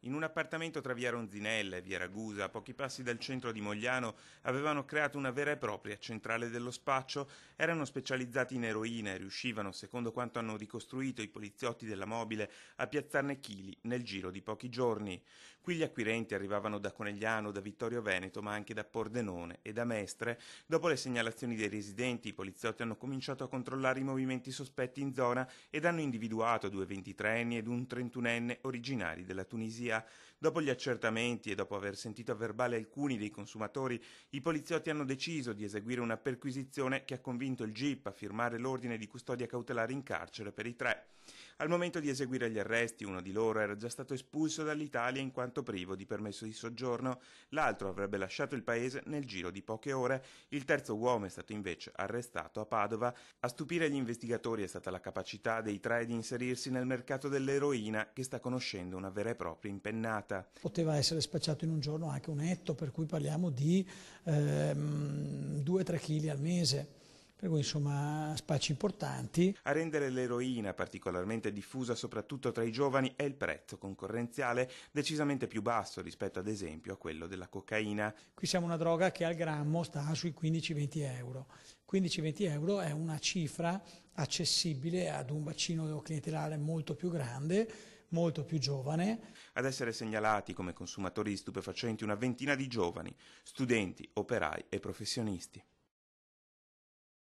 In un appartamento tra via Ronzinella e via Ragusa, a pochi passi dal centro di Mogliano, avevano creato una vera e propria centrale dello spaccio, erano specializzati in eroina e riuscivano, secondo quanto hanno ricostruito i poliziotti della Mobile, a piazzarne chili nel giro di pochi giorni. Qui gli acquirenti arrivavano da Conegliano, da Vittorio Veneto, ma anche da Pordenone e da Mestre. Dopo le segnalazioni dei residenti, i poliziotti hanno cominciato a controllare i movimenti sospetti in zona ed hanno individuato 2 23enni ed un 31enne originari della Tunisia. Dopo gli accertamenti e dopo aver sentito a verbale alcuni dei consumatori, i poliziotti hanno deciso di eseguire una perquisizione che ha convinto il GIP a firmare l'ordine di custodia cautelare in carcere per i 3. Al momento di eseguire gli arresti, uno di loro era già stato espulso dall'Italia in quanto privo di permesso di soggiorno, l'altro avrebbe lasciato il paese nel giro di poche ore, il terzo uomo è stato invece arrestato a Padova. A stupire gli investigatori è stata la capacità dei 3 di inserirsi nel mercato dell'eroina che sta conoscendo una vera e propria impennata. Poteva essere spacciato in un giorno anche un etto, per cui parliamo di 2-3 kg al mese. Per cui insomma spacci importanti. A rendere l'eroina particolarmente diffusa soprattutto tra i giovani è il prezzo concorrenziale decisamente più basso rispetto ad esempio a quello della cocaina. Qui siamo una droga che al grammo sta sui 15-20 euro. 15-20 euro è una cifra accessibile ad un bacino clientelare molto più grande, molto più giovane. Ad essere segnalati come consumatori di stupefacenti una ventina di giovani, studenti, operai e professionisti.